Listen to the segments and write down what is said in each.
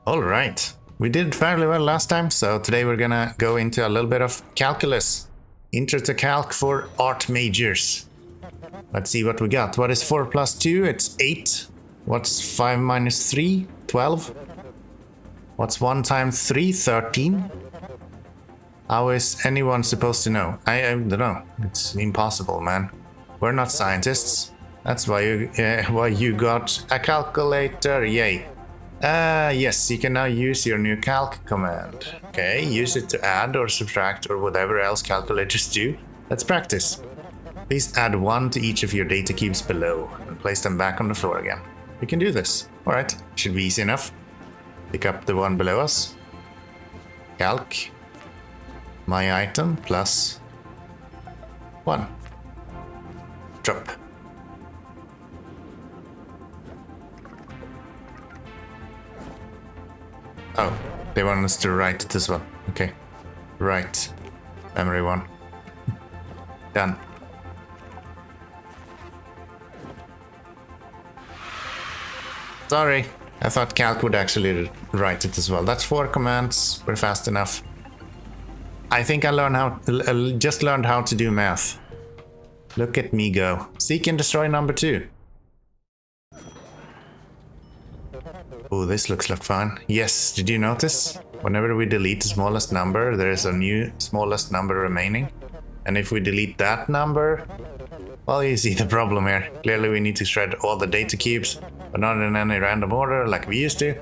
Alright, we did fairly well last time, so today we're gonna go into a little bit of calculus. Intro to Calc for art majors. Let's see what we got. What is 4 plus 2? It's 8. What's 5 minus 3? 12. What's 1 times 3? 13. How is anyone supposed to know? I don't know. It's impossible, man. We're not scientists. That's why you got a calculator. Yay. Yes, you can now use your new calc command. Okay, use it to add or subtract or whatever else calculators do. Let's practice. Please add 1 to each of your data cubes below and place them back on the floor again. We can do this. Alright, should be easy enough. Pick up the one below us. Calc. My item plus 1. Drop. Oh, they want us to write it as well. Okay. Right. Memory 1. Done. Sorry. I thought Calc would actually write it as well. That's 4 commands. We're fast enough. I think I just learned how to do math. Look at me go. Seek and destroy number 2. Oh, this looks like fun. Yes, did you notice? Whenever we delete the smallest number, there is a new smallest number remaining. And if we delete that number, well, you see the problem here. Clearly we need to shred all the data cubes, but not in any random order like we used to.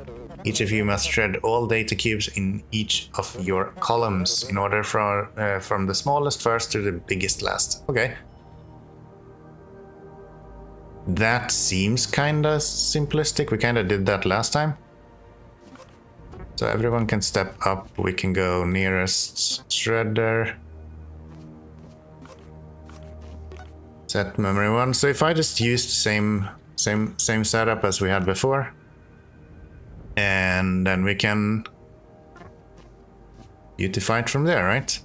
Each of you must shred all data cubes in each of your columns in order from the smallest first to the biggest last. Okay. That seems kinda simplistic. We kinda did that last time. So everyone can step up. We can go nearest shredder. Set memory 1. So if I just use the same setup as we had before, and then we can beautify it from there, right?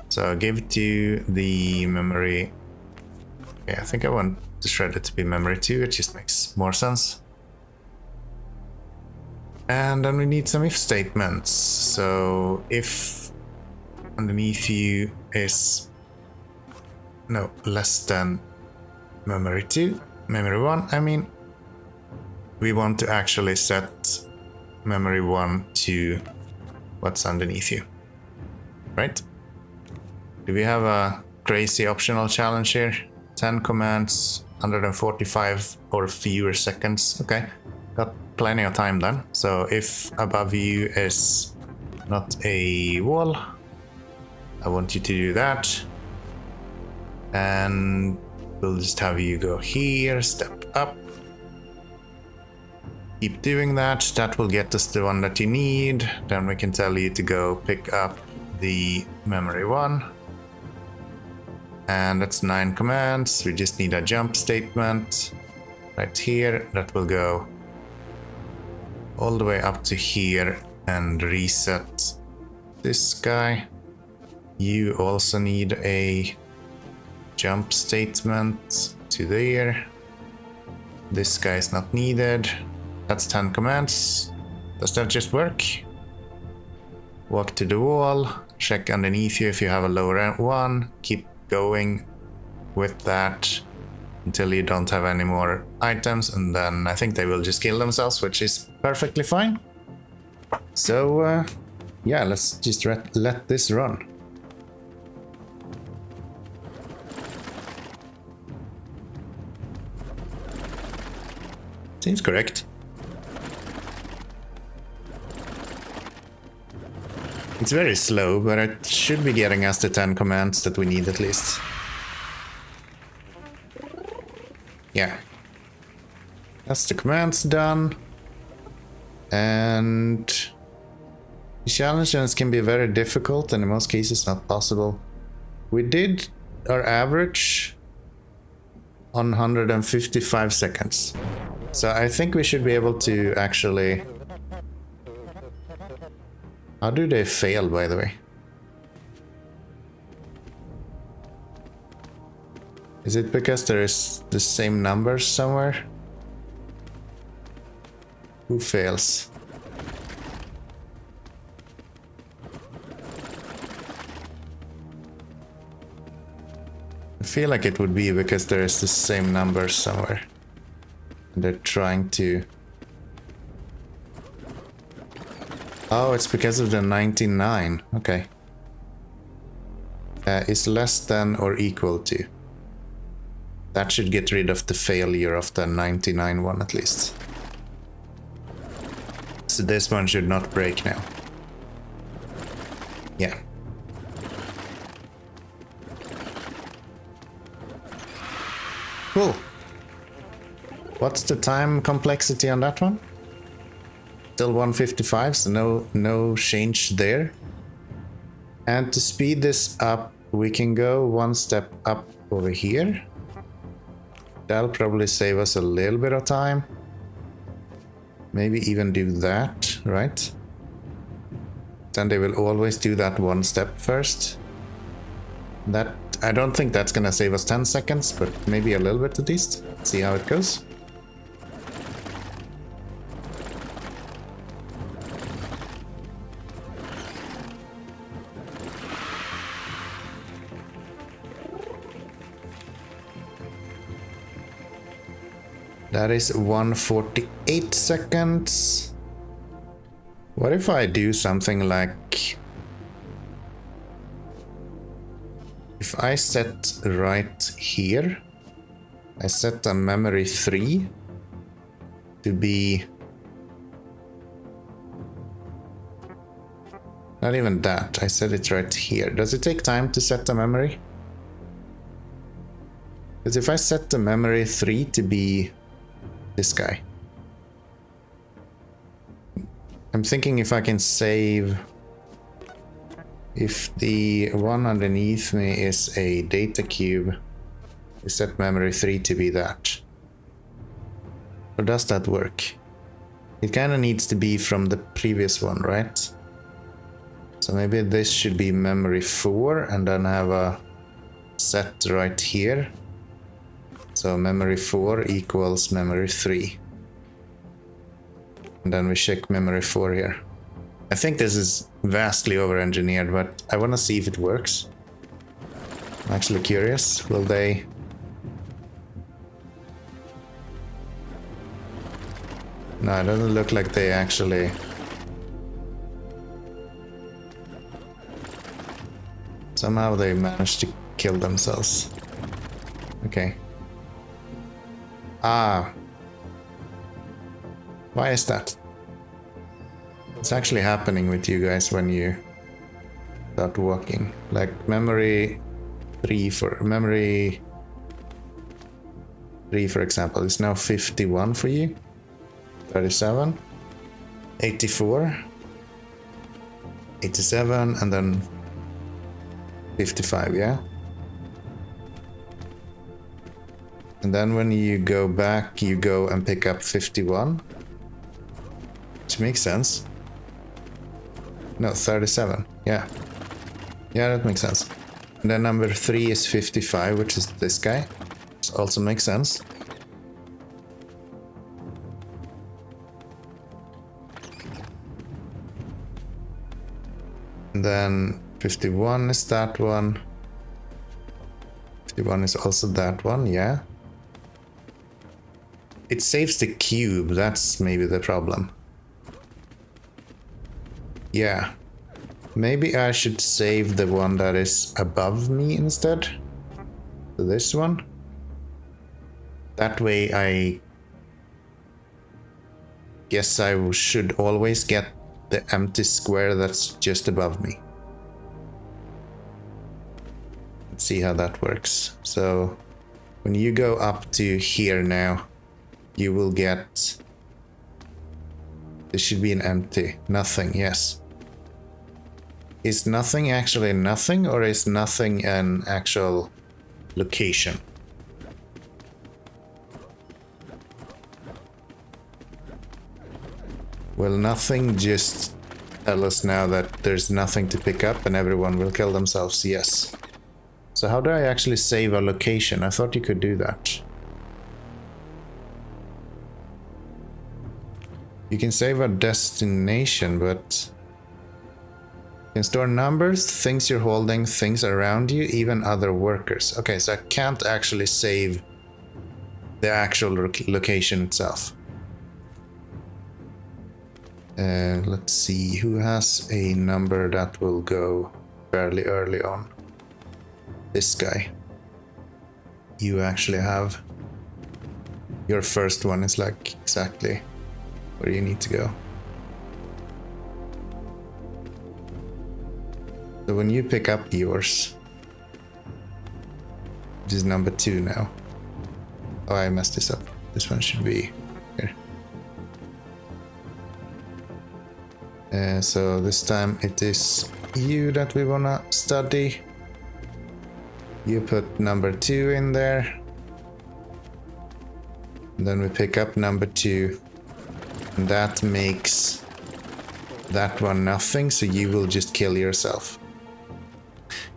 So give it to the memory. Okay, I think I want the shredder to be memory 2. It just makes more sense. And then we need some if statements. So if underneath you is less than memory 2, memory 1, I mean, we want to actually set memory 1 to what's underneath you, right? Do we have a crazy optional challenge here? 10 commands, 145 or fewer seconds. Okay, got plenty of time then. So if above you is not a wall, I want you to do that. And we'll just have you go here, step up. Keep doing that. That will get us the one that you need. Then we can tell you to go pick up the memory 1. And that's 9 commands. We just need a jump statement right here. That will go all the way up to here and reset this guy. You also need a jump statement to there. This guy is not needed. That's 10 commands. Does that just work? Walk to the wall. Check underneath you if you have a lower one. Keep going with that until you don't have any more items, and then I think they will just kill themselves, which is perfectly fine. So yeah, let's just let this run. Seems correct. It's very slow, but it should be getting us the 10 commands that we need at least. Yeah. That's the commands done. And the challenges can be very difficult and in most cases not possible. We did our average on 155 seconds. So I think we should be able to actually... How do they fail, by the way? Is it because there is the same numbers somewhere? Who fails? feel like it would be because there is the same number somewhere. And they're trying to... Oh, it's because of the 99. Okay. Is less than or equal to. That should get rid of the failure of the 99 one at least. So this one should not break now. Yeah. Cool. What's the time complexity on that one? Still 155, so no change there. And to speed this up, we can go one step up over here. That'll probably save us a little bit of time. Maybe even do that, right? Then they will always do that one step first. That, I don't think that's gonna save us 10 seconds, but maybe a little bit at least. See how it goes. That is 148 seconds. What if I do something like... If I set right here, I set a memory 3 to be... Not even that, I set it right here. Does it take time to set the memory? Because if I set the memory 3 to be this guy. I'm thinking if I can save... If the one underneath me is a data cube, I set memory 3 to be that. Or does that work? It kind of needs to be from the previous one, right? So maybe this should be memory 4 and then have a set right here. So memory 4 equals memory 3. And then we check memory 4 here. I think this is vastly over-engineered, but I want to see if it works. I'm actually curious. Will they... No, it doesn't look like they actually... Somehow they managed to kill themselves. Okay. Ah. Why is that? What's actually happening with you guys when you start walking? Like memory 3 for memory 3 for example is now 51 for you. 37, 84, 87 and then 55, yeah? And then when you go back, you go and pick up 51. Which makes sense. No, 37. Yeah. Yeah, that makes sense. And then number 3 is 55, which is this guy. Which also makes sense. And then 51 is that one. 51 is also that one, yeah. It saves the cube, that's maybe the problem. Yeah. Maybe I should save the one that is above me instead. So this one. That way I guess I should always get the empty square that's just above me. Let's see how that works. So when you go up to here now, you will get... This should be an empty. Nothing, yes. Is nothing actually nothing, or is nothing an actual location? Will nothing just tell us now that there's nothing to pick up and everyone will kill themselves? Yes. So how do I actually save a location? I thought you could do that. You can save a destination, but can store numbers, things you're holding, things around you, even other workers. Okay, so I can't actually save the actual location itself. Let's see, who has a number that will go fairly early on? This guy. You actually have... Your first one is like exactly where you need to go. So when you pick up yours, which is number 2 now. Oh, I messed this up. This one should be here. So this time it is you that we wanna study. You put number 2 in there. And then we pick up number 2. And that makes that one nothing, so you will just kill yourself.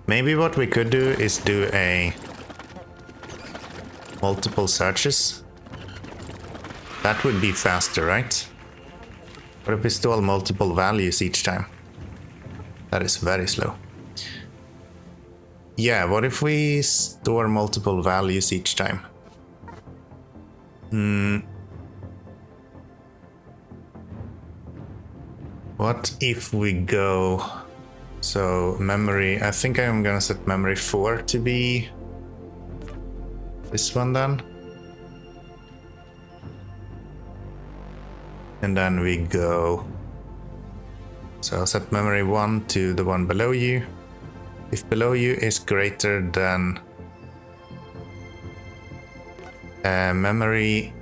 Maybe what we could do is do a multiple searches. That would be faster, right? What if we stole multiple values each time? That is very slow. Yeah, what if we store multiple values each time? What if we go... So memory, I think I'm gonna set memory 4 to be this one then. And then we go... So I'll set memory 1 to the one below you. If below you is greater than memory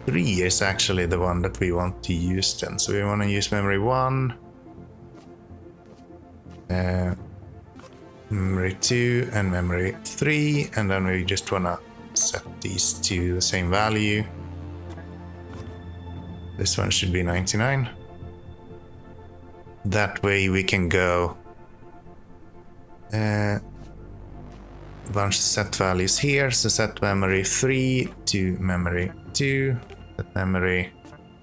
3 is actually the one that we want to use then. So we want to use memory 1, memory 2 and memory 3, and then we just want to set these to the same value. This one should be 99. That way we can go bunch of set values here. So set memory 3 to memory 2, set memory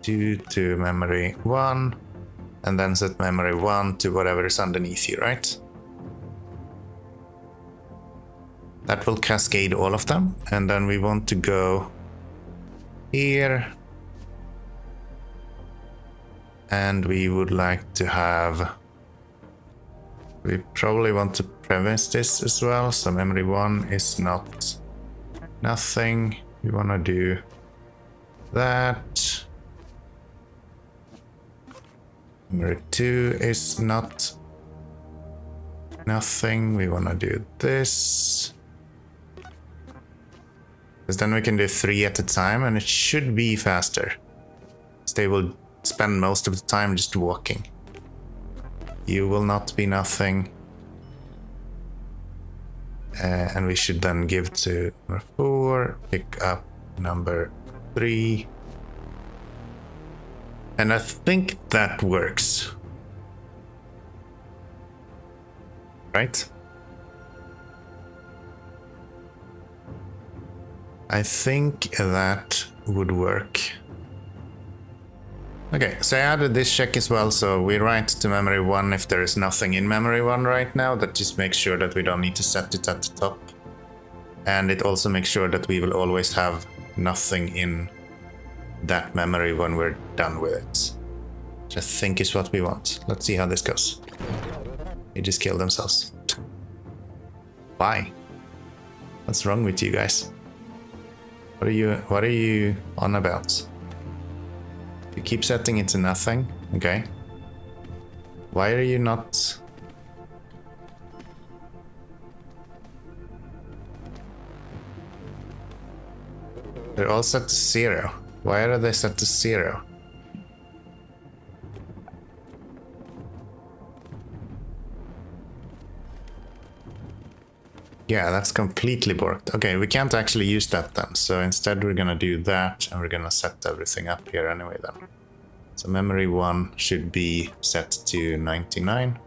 2 to memory 1, and then set memory 1 to whatever is underneath you, right? That will cascade all of them, and then we want to go here, and we would like to have... We probably want to premise this as well, so memory 1 is not nothing. We want to do that. Memory 2 is not nothing. We want to do this. Because then we can do 3 at a time, and it should be faster. So they will spend most of the time just walking. You will not be nothing. And we should then give to number 4, pick up number 3. And I think that works. Right? I think that would work. Okay, so I added this check as well, so we write to memory 1 if there is nothing in memory 1 right now. That just makes sure that we don't need to set it at the top. And it also makes sure that we will always have nothing in that memory when we're done with it. Which I think is what we want. Let's see how this goes. They just killed themselves. Why? What's wrong with you guys? What are you on about? You keep setting it to nothing, okay? Why are you not... They're all set to 0. Why are they set to 0? Yeah, that's completely borked. Okay, we can't actually use that then. So instead we're gonna do that, and we're gonna set everything up here anyway then. So memory 1 should be set to 99.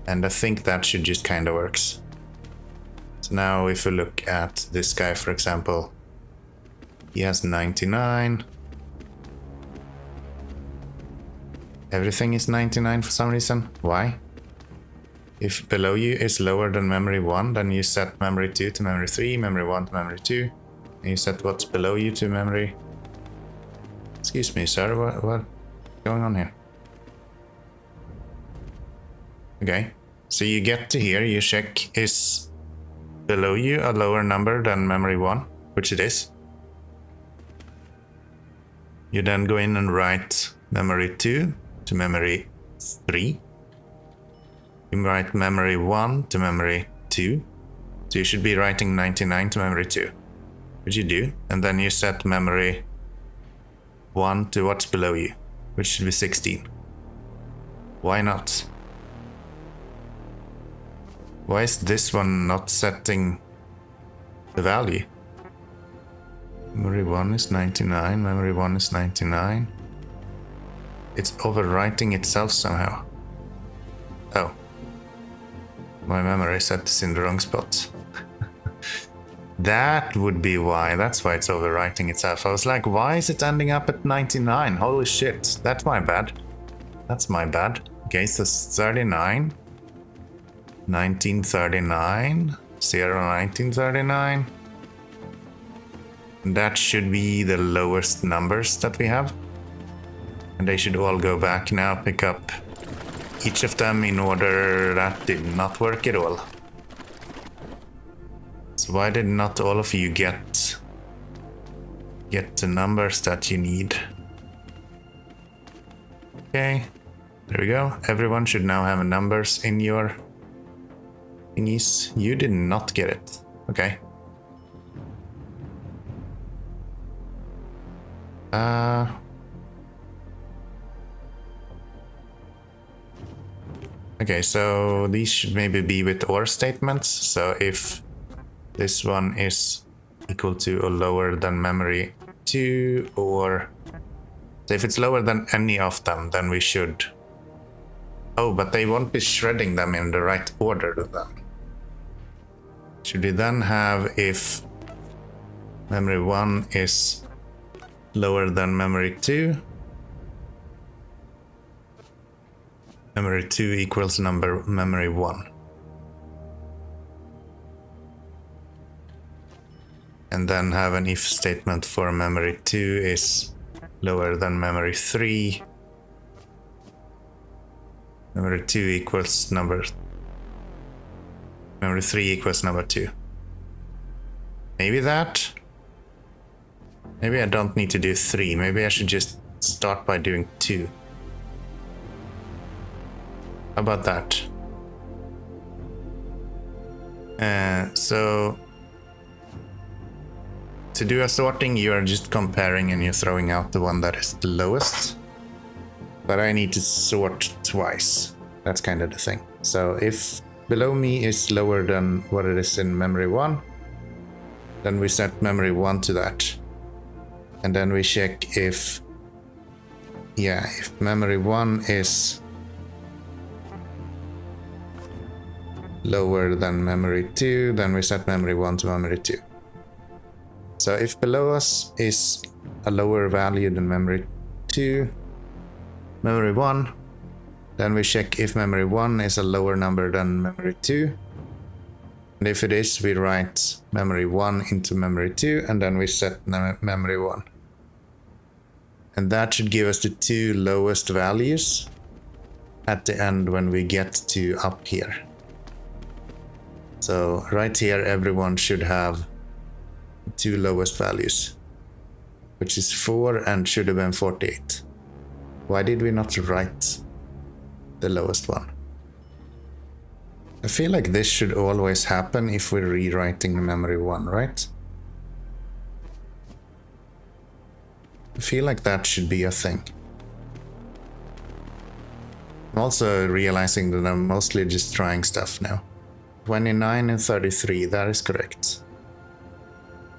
And I think that should just kind of works. So now if we look at this guy, for example, he has 99. Everything is 99 for some reason. Why? If below you is lower than memory 1, then you set memory 2 to memory 3, memory 1 to memory 2, and you set what's below you to memory... Excuse me, sir, what's going on here? Okay, so you get to here, you check is below you a lower number than memory 1, which it is. You then go in and write memory 2 to memory 3. You write memory 1 to memory 2. So you should be writing 99 to memory 2, which you do. And then you set memory 1 to what's below you, which should be 16. Why not? Why is this one not setting the value? Memory 1 is 99, memory 1 is 99. It's overwriting itself somehow. Oh. My memory set this in the wrong spot. That would be why. That's why it's overwriting itself. I was like, why is it ending up at 99? Holy shit. That's my bad. That's my bad. Okay, so 39. 1939. 1939. That should be the lowest numbers that we have. And they should all go back now, pick up each of them in order. That did not work at all. So why did not all of you get the numbers that you need? Okay, there we go. Everyone should now have numbers in your thingies. You did not get it. Okay. Okay, so these should maybe be with OR statements. So if this one is equal to or lower than memory 2, or so if it's lower than any of them, then we should... Oh, but they won't be shredding them in the right order to them. Should we then have if memory 1 is lower than memory 2? Memory 2 equals memory 1. And then have an if statement for memory 2 is lower than memory 3. Memory 2 equals memory 3 equals number 2. Maybe that? Maybe I don't need to do 3. Maybe I should just start by doing 2. How about that? So to do a sorting, you are just comparing and you're throwing out the one that is the lowest. But I need to sort twice. That's kind of the thing. So if below me is lower than what it is in memory 1, then we set memory 1 to that. And then we check if memory 1 is lower than memory 2, then we set memory 1 to memory 2. So if below us is a lower value than memory 2, memory 1, then we check if memory 1 is a lower number than memory 2. And if it is, we write memory 1 into memory 2, and then we set memory 1. And that should give us the two lowest values at the end when we get to up here. So right here, everyone should have the two lowest values, which is 4 and should have been 48. Why did we not write the lowest one? I feel like this should always happen if we're rewriting memory 1, right? I feel like that should be a thing. I'm also realizing that I'm mostly just trying stuff now. 29 and 33, that is correct.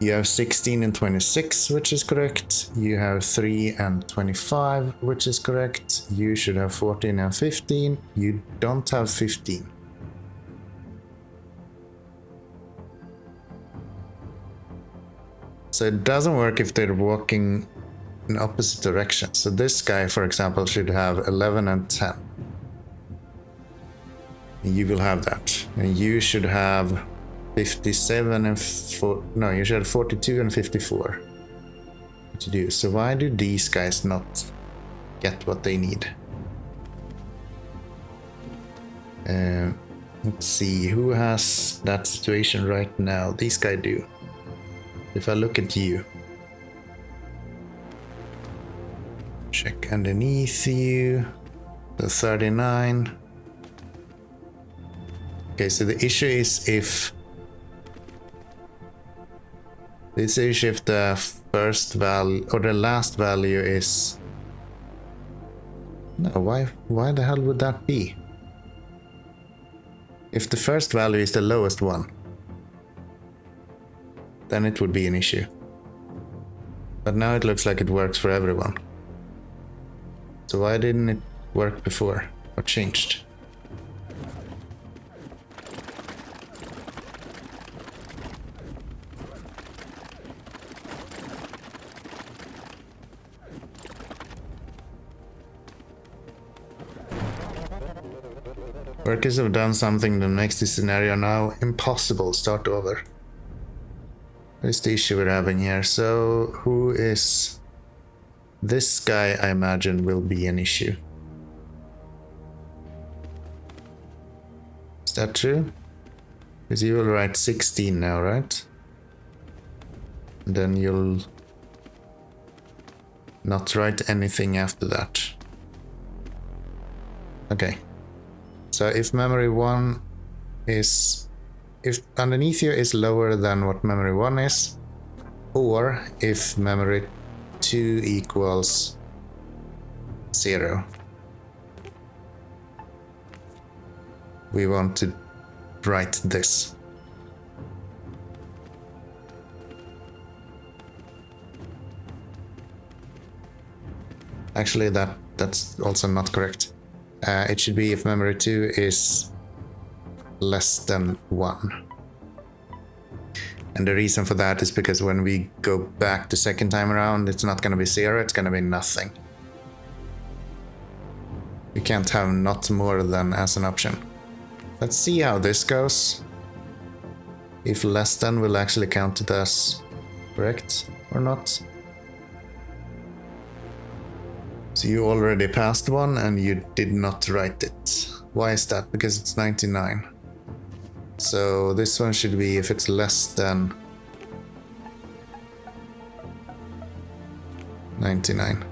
You have 16 and 26, which is correct. You have 3 and 25, which is correct. You should have 14 and 15. You don't have 15. So it doesn't work if they're walking in opposite directions. So this guy, for example, should have 11 and 10. You will have that. And you should have 57 and 4. No, you should have 42 and 54 to do. So why do these guys not get what they need? Let's see, who has that situation right now? These guys do. If I look at you, check underneath you, the 39. Okay, so the issue is if the first value or the last value is no, why the hell would that be? If the first value is the lowest one, then it would be an issue. But now it looks like it works for everyone. So why didn't it work before? What changed? Workers have done something that makes this scenario now impossible. Start over. What is the issue we're having here? So, who is... This guy, I imagine, will be an issue. Is that true? Because you will write 16 now, right? And then you'll not write anything after that. Okay. So if memory 1 is... If underneath you is lower than what memory 1 is, or if memory 2 equals 0, we want to write this. Actually, that's also not correct. It should be if memory 2 is less than 1. And the reason for that is because when we go back the second time around, it's not going to be 0, it's going to be nothing. We can't have not more than as an option. Let's see how this goes. If less than will actually count it as correct or not. So you already passed one and you did not write it. Why is that? Because it's 99. So this one should be if it's less than 99.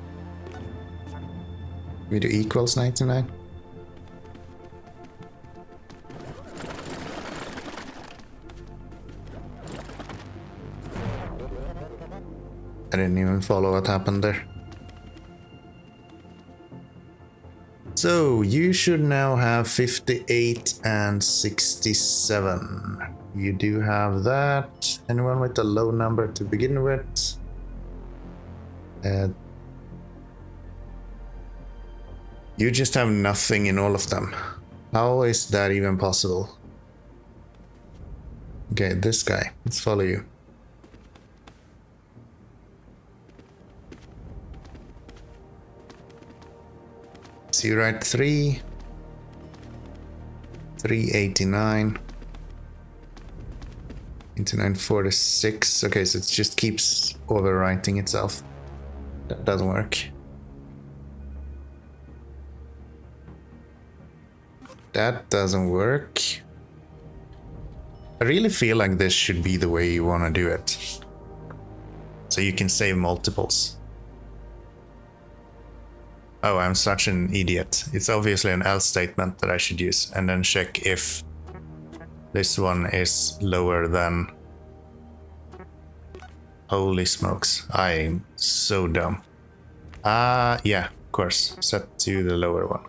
We do equals 99. I didn't even follow what happened there. So you should now have 58 and 67. You do have that. Anyone with a low number to begin with? You just have nothing in all of them. How is that even possible? Okay, this guy. Let's follow you. So you write 389 into 946. Okay, so it just keeps overwriting itself. That doesn't work. That doesn't work. I really feel like this should be the way you want to do it. So you can save multiples. Oh, I'm such an idiot. It's obviously an else statement that I should use, and then check if this one is lower than... Holy smokes, I'm so dumb. Yeah, of course, set to the lower one.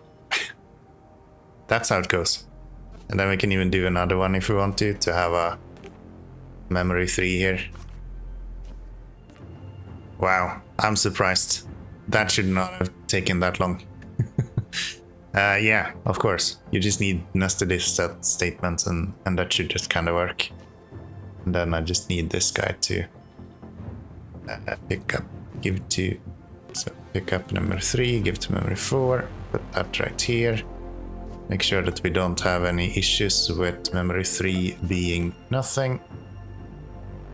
That's how it goes. And then we can even do another one if we want to have a memory 3 here. Wow, I'm surprised. That should not have taken that long. Yeah, of course. You just need nested if set statements and that should just kind of work. And then I just need this guy to pick up, give it to, so pick up number 3, give it to memory 4, put that right here. Make sure that we don't have any issues with memory 3 being nothing.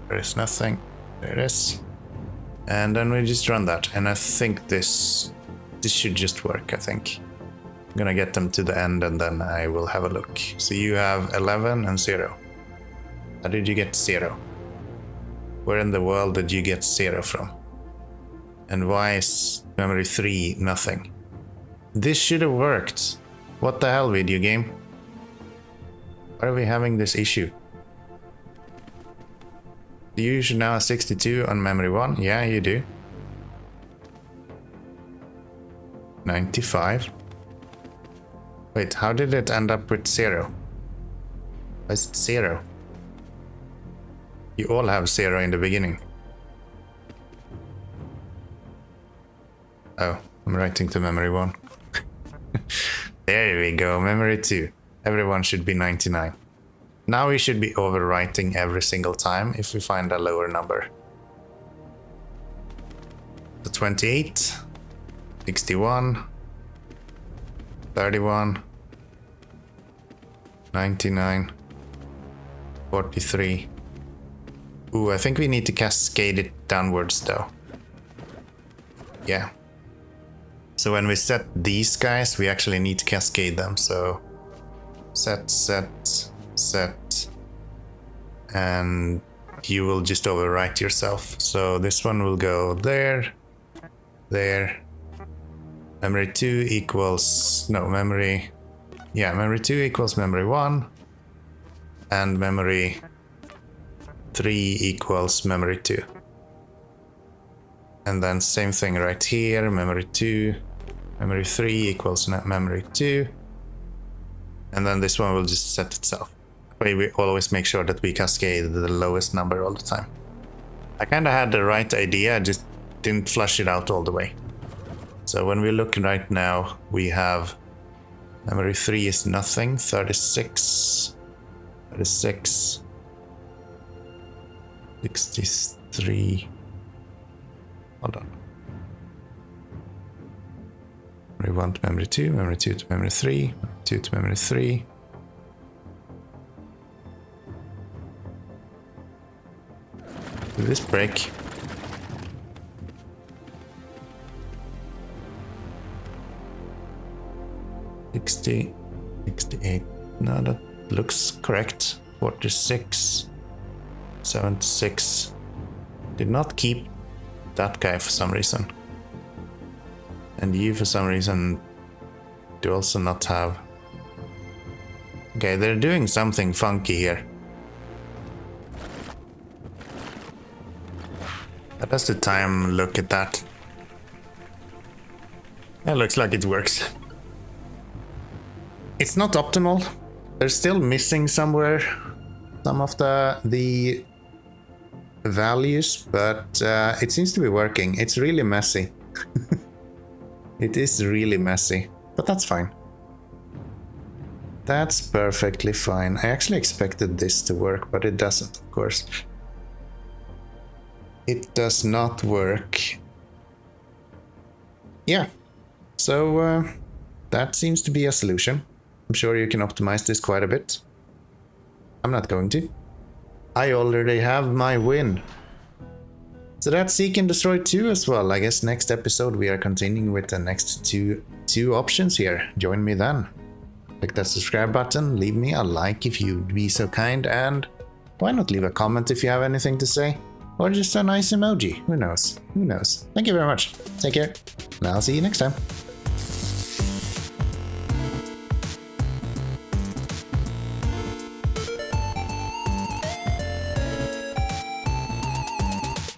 There is nothing. There it is. And then we just run that. And I think this should just work, I think. I'm gonna get them to the end and then I will have a look. So you have 11 and 0. How did you get 0? Where in the world did you get 0 from? And why is memory 3 nothing? This should have worked. What the hell, video game? Why are we having this issue? You should now have 62 on memory 1. Yeah, you do. 95. Wait, how did it end up with 0? Why is it 0? You all have 0 in the beginning. Oh, I'm writing to memory 1. There we go, memory 2. Everyone should be 99. Now we should be overwriting every single time if we find a lower number. So 28, 61, 31, 99, 43. Ooh, I think we need to cascade it downwards though. Yeah. So when we set these guys, we actually need to cascade them. So set, and you will just overwrite yourself. So this one will go there, there. Memory 2 equals, no, memory 2 equals memory 1, and memory 3 equals memory 2. And then same thing right here, memory 2, memory 3 equals memory 2. And then this one will just set itself. We always make sure that we cascade the lowest number all the time. I kind of had the right idea, I just didn't flush it out all the way. So when we look right now, we have memory 3 is nothing, 36, 66, 63. Hold on. Memory 1 to memory 2, memory 2 to memory 3, memory 2 to memory 3. Did this break? $60, $68. No, that looks correct. 46, 76. Did not keep that guy for some reason. And you for some reason do also not have. Okay, they're doing something funky here. Let us the time look at that. It looks like it works. It's not optimal. They're still missing somewhere some of the values, but it seems to be working. It's really messy. It is really messy, but that's fine. That's perfectly fine. I actually expected this to work, but it doesn't, of course. It does not work. Yeah, so that seems to be a solution. I'm sure you can optimize this quite a bit. I'm not going to. I already have my win. So that's Seek and Destroy 2 as well. I guess next episode we are continuing with the next two options here. Join me then. Click that subscribe button, leave me a like if you'd be so kind, and why not leave a comment if you have anything to say? Or just a nice emoji, who knows? Who knows? Thank you very much. Take care, and I'll see you next time.